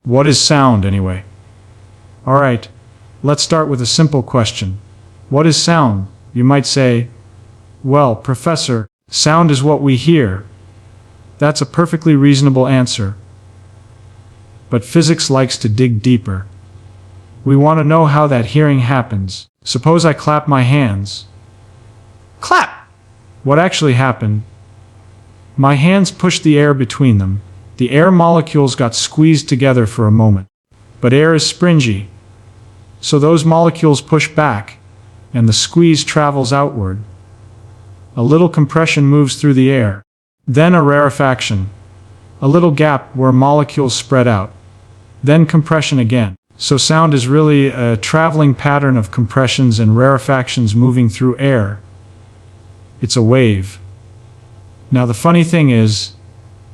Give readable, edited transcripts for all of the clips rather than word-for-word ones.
What is sound, anyway? Alright, let's start with a simple question. What is sound? You might say, well, Professor, sound is what we hear. That's a perfectly reasonable answer. But physics likes to dig deeper. We want to know how that hearing happens. Suppose I clap my hands. Clap! What actually happened? My hands pushed the air between them. The air molecules got squeezed together for a moment. But air is springy. So those molecules push back, and the squeeze travels outward. A little compression moves through the air. Then a rarefaction. A little gap where molecules spread out. Then compression again. So sound is really a traveling pattern of compressions and rarefactions moving through air. It's a wave. Now the funny thing is,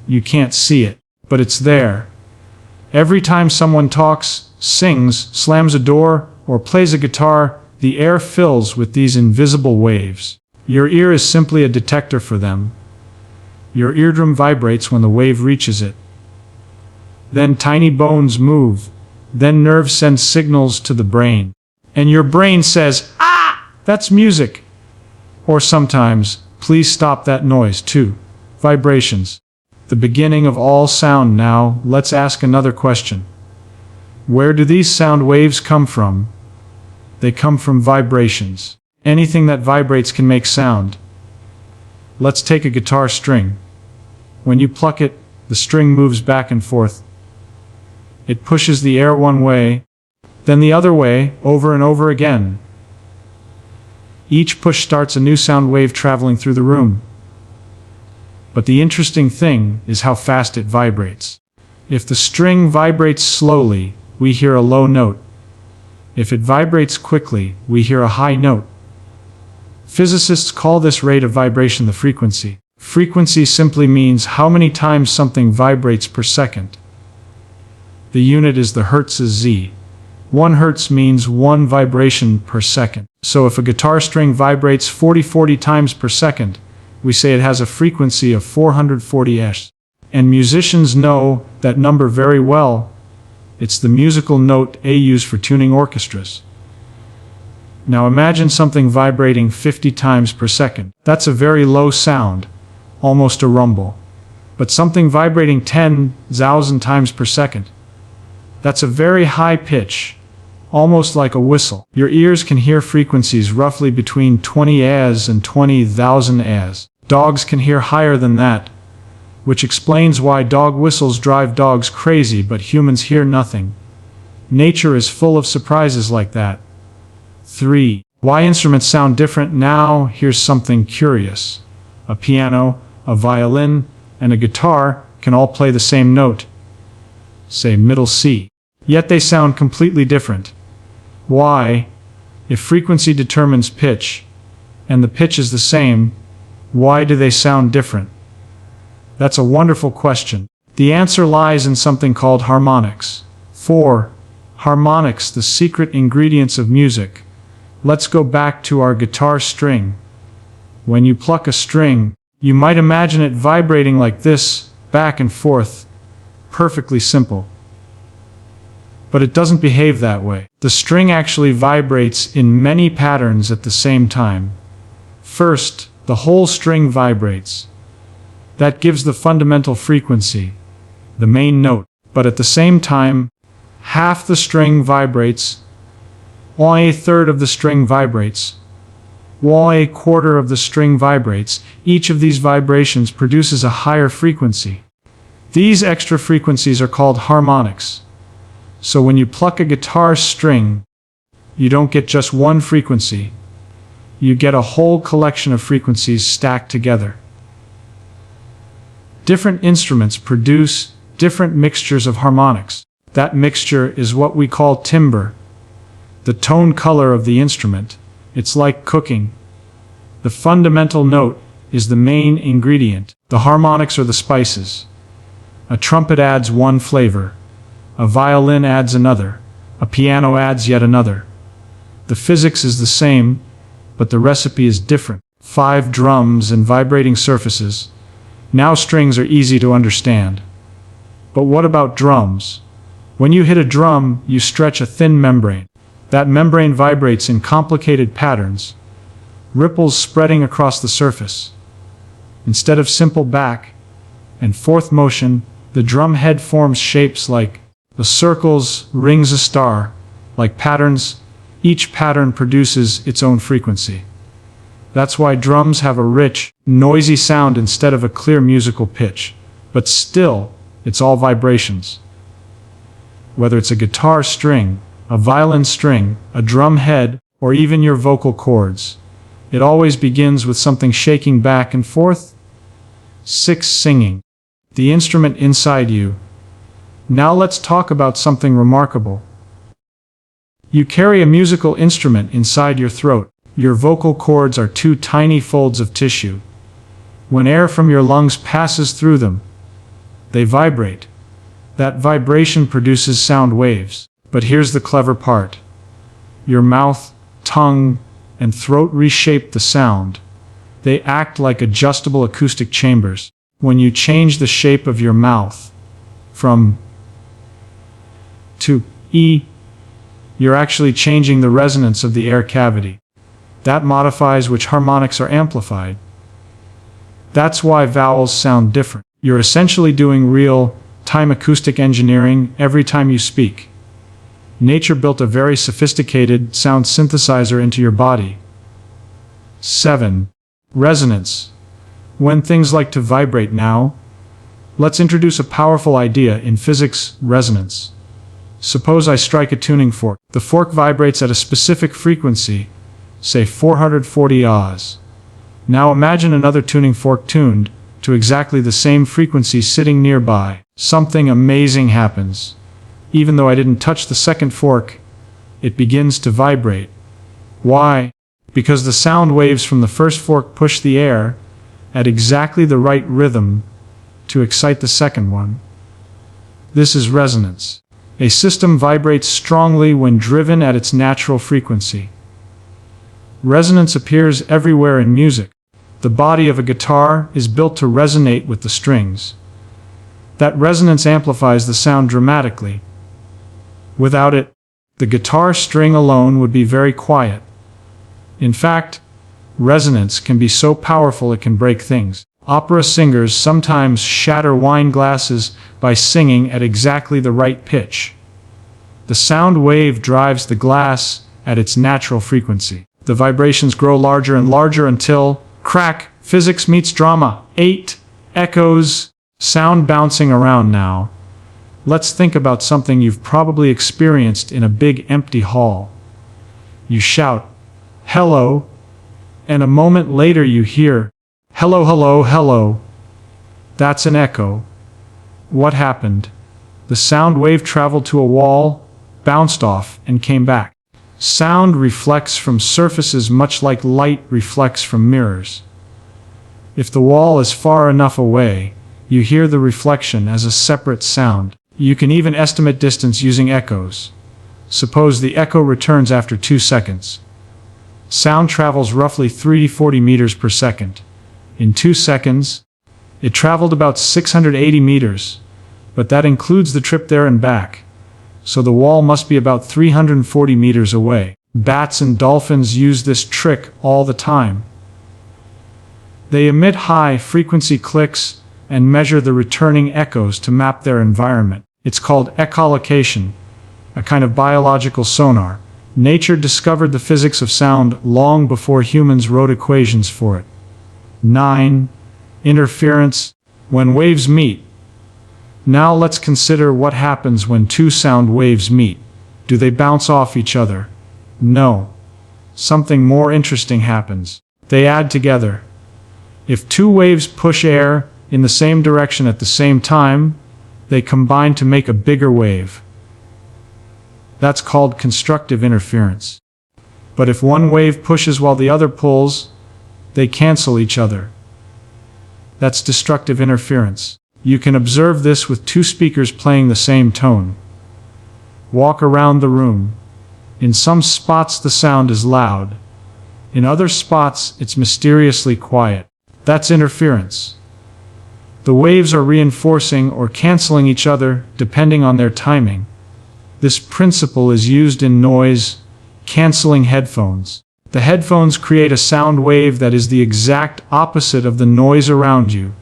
you can't see it, but it's there. Every time someone talks, sings, slams a door, or plays a guitar, the air fills with these invisible waves. Your ear is simply a detector for them. Your eardrum vibrates when the wave reaches it. Then tiny bones move. Then nerves send signals to the brain. And your brain says, "Ah, that's music." Or sometimes, "Please stop that noise too." Vibrations. The beginning of all sound. Now, let's ask another question. Where do these sound waves come from? They come from vibrations. Anything that vibrates can make sound. Let's take a guitar string. When you pluck it, the string moves back and forth. It pushes the air one way, then the other way, over and over again. Each push starts a new sound wave traveling through the room. But the interesting thing is how fast it vibrates. If the string vibrates slowly, we hear a low note. If it vibrates quickly, we hear a high note. Physicists call this rate of vibration the frequency. Frequency simply means how many times something vibrates per second. The unit is the Hertz Z. 1 Hertz means 1 vibration per second. So if a guitar string vibrates 40 times per second, we say it has a frequency of 440 Hz. And musicians know that number very well. It's the musical note A used for tuning orchestras. Now imagine something vibrating 50 times per second. That's a very low sound, almost a rumble. But something vibrating 10,000 times per second. That's a very high pitch, almost like a whistle. Your ears can hear frequencies roughly between 20 Hz and 20,000 Hz. Dogs can hear higher than that, which explains why dog whistles drive dogs crazy but humans hear nothing. Nature is full of surprises like that. 3. Why instruments sound different. Now, here's something curious. A piano, a violin, and a guitar can all play the same note, say middle C. Yet they sound completely different. Why? If frequency determines pitch, and the pitch is the same, why do they sound different? That's a wonderful question. The answer lies in something called harmonics. 4. Harmonics, the secret ingredients of music. Let's go back to our guitar string. When you pluck a string, you might imagine it vibrating like this, back and forth. Perfectly simple. But it doesn't behave that way. The string actually vibrates in many patterns at the same time. First, the whole string vibrates. That gives the fundamental frequency, the main note. But at the same time, half the string vibrates, while a third of the string vibrates, while a quarter of the string vibrates. Each of these vibrations produces a higher frequency. These extra frequencies are called harmonics. So when you pluck a guitar string, you don't get just one frequency. You get a whole collection of frequencies stacked together. Different instruments produce different mixtures of harmonics. That mixture is what we call timbre, the tone color of the instrument. It's like cooking. The fundamental note is the main ingredient. The harmonics are the spices. A trumpet adds one flavor. A violin adds another. A piano adds yet another. The physics is the same, but the recipe is different. 5 drums and vibrating surfaces. Now strings are easy to understand. But what about drums? When you hit a drum, you stretch a thin membrane. That membrane vibrates in complicated patterns, ripples spreading across the surface. Instead of simple back and forth motion, the drum head forms shapes like the circles, rings, a star, like patterns. Each pattern produces its own frequency. That's why drums have a rich, noisy sound instead of a clear musical pitch. But still, it's all vibrations. Whether it's a guitar string, a violin string, a drum head, or even your vocal cords, it always begins with something shaking back and forth. 6. Singing. The instrument inside you. Now let's talk about something remarkable. You carry a musical instrument inside your throat. Your vocal cords are two tiny folds of tissue. When air from your lungs passes through them, they vibrate. That vibration produces sound waves. But here's the clever part. Your mouth, tongue, and throat reshape the sound. They act like adjustable acoustic chambers. When you change the shape of your mouth from to E, you're actually changing the resonance of the air cavity. That modifies which harmonics are amplified. That's why vowels sound different. You're essentially doing real-time acoustic engineering every time you speak. Nature built a very sophisticated sound synthesizer into your body. 7. Resonance. When things like to vibrate now, let's introduce a powerful idea in physics: resonance. Suppose I strike a tuning fork. The fork vibrates at a specific frequency, say 440 Oz. Now imagine another tuning fork tuned to exactly the same frequency sitting nearby. Something amazing happens. Even though I didn't touch the second fork, it begins to vibrate. Why? Because the sound waves from the first fork push the air at exactly the right rhythm to excite the second one. This is resonance. A system vibrates strongly when driven at its natural frequency. Resonance appears everywhere in music. The body of a guitar is built to resonate with the strings. That resonance amplifies the sound dramatically. Without it, the guitar string alone would be very quiet. In fact, resonance can be so powerful it can break things. Opera singers sometimes shatter wine glasses by singing at exactly the right pitch. The sound wave drives the glass at its natural frequency. The vibrations grow larger and larger until, crack, physics meets drama. 8. Echoes. Sound bouncing around now. Let's think about something you've probably experienced in a big empty hall. You shout, "Hello," and a moment later you hear, "Hello, hello, hello." That's an echo. What happened? The sound wave traveled to a wall, bounced off, and came back. Sound reflects from surfaces much like light reflects from mirrors. If the wall is far enough away, you hear the reflection as a separate sound. You can even estimate distance using echoes. Suppose the echo returns after 2 seconds. Sound travels roughly 340 meters per second. In 2 seconds, it traveled about 680 meters, but that includes the trip there and back. So the wall must be about 340 meters away. Bats and dolphins use this trick all the time. They emit high-frequency clicks and measure the returning echoes to map their environment. It's called echolocation, a kind of biological sonar. Nature discovered the physics of sound long before humans wrote equations for it. 9. Interference. When waves meet. Now let's consider what happens when two sound waves meet. Do they bounce off each other? No. Something more interesting happens. They add together. If two waves push air in the same direction at the same time, they combine to make a bigger wave. That's called constructive interference. But if one wave pushes while the other pulls, they cancel each other. That's destructive interference. You can observe this with two speakers playing the same tone. Walk around the room. In some spots the sound is loud. In other spots it's mysteriously quiet. That's interference. The waves are reinforcing or canceling each other depending on their timing. This principle is used in noise-canceling headphones. The headphones create a sound wave that is the exact opposite of the noise around you.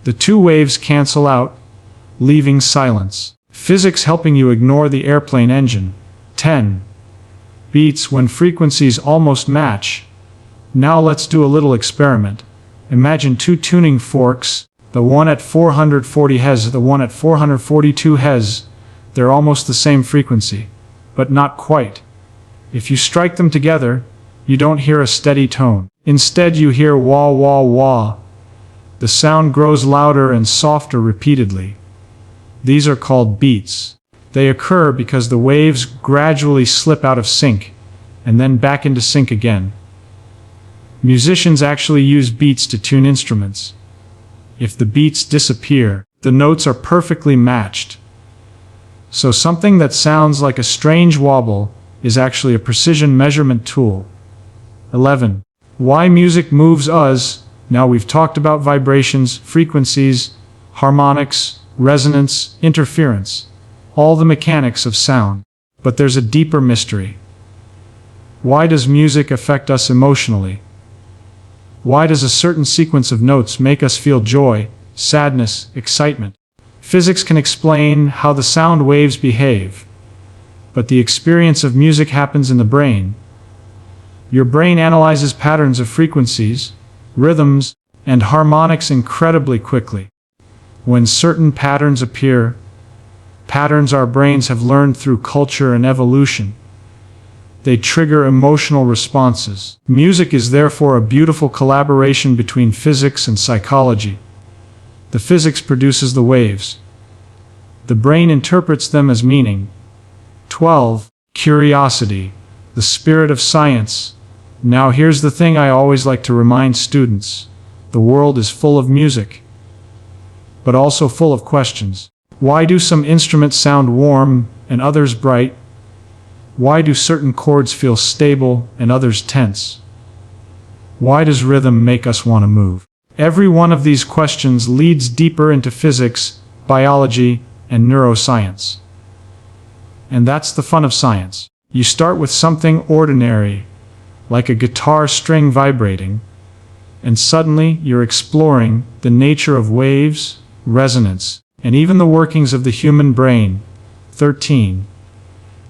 The two waves cancel out, leaving silence. Physics helping you ignore the airplane engine. 10. Beats when frequencies almost match. Now let's do a little experiment. Imagine two tuning forks, the one at 440 Hz, the one at 442 Hz. They're almost the same frequency, but not quite. If you strike them together, you don't hear a steady tone. Instead, you hear wah wah wah. The sound grows louder and softer repeatedly. These are called beats. They occur because the waves gradually slip out of sync, and then back into sync again. Musicians actually use beats to tune instruments. If the beats disappear, the notes are perfectly matched. So something that sounds like a strange wobble is actually a precision measurement tool. 11. Why music moves us. Now we've talked about vibrations, frequencies, harmonics, resonance, interference, all the mechanics of sound. But there's a deeper mystery. Why does music affect us emotionally? Why does a certain sequence of notes make us feel joy, sadness, excitement? Physics can explain how the sound waves behave, but the experience of music happens in the brain. Your brain analyzes patterns of frequencies, rhythms, and harmonics incredibly quickly. When certain patterns appear, patterns our brains have learned through culture and evolution, they trigger emotional responses. Music is therefore a beautiful collaboration between physics and psychology. The physics produces the waves. The brain interprets them as meaning. 12. Curiosity, the spirit of science. Now here's the thing I always like to remind students. The world is full of music, but also full of questions. Why do some instruments sound warm and others bright? Why do certain chords feel stable and others tense? Why does rhythm make us want to move? Every one of these questions leads deeper into physics, biology, and neuroscience. And that's the fun of science. You start with something ordinary, like a guitar string vibrating, and suddenly you're exploring the nature of waves, resonance, and even the workings of the human brain. 13.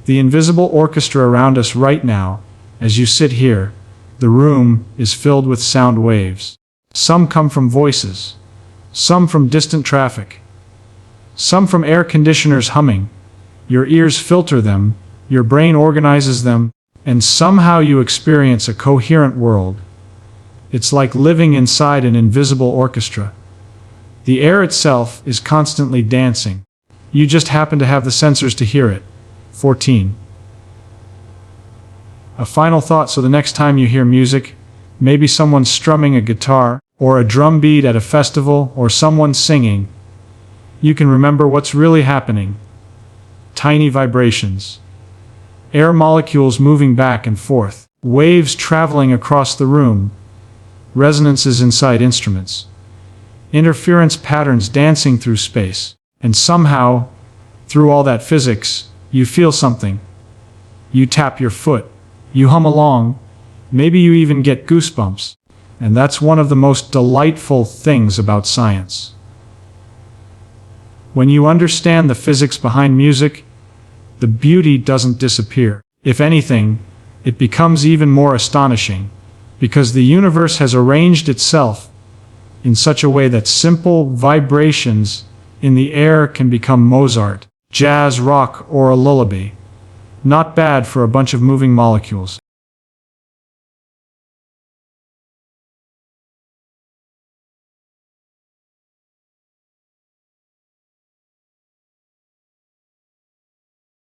The invisible orchestra around us right now, as you sit here, the room is filled with sound waves. Some come from voices, some from distant traffic, some from air conditioners humming. Your ears filter them, your brain organizes them, and somehow you experience a coherent world. It's like living inside an invisible orchestra. The air itself is constantly dancing. You just happen to have the sensors to hear it. 14. A final thought, so the next time you hear music, maybe someone strumming a guitar, or a drum beat at a festival, or someone singing, you can remember what's really happening. Tiny vibrations. Air molecules moving back and forth. Waves traveling across the room. Resonances inside instruments. Interference patterns dancing through space. And somehow, through all that physics, you feel something. You tap your foot. You hum along. Maybe you even get goosebumps. And that's one of the most delightful things about science. When you understand the physics behind music, the beauty doesn't disappear. If anything, it becomes even more astonishing, because the universe has arranged itself in such a way that simple vibrations in the air can become Mozart, jazz, rock, or a lullaby. Not bad for a bunch of moving molecules.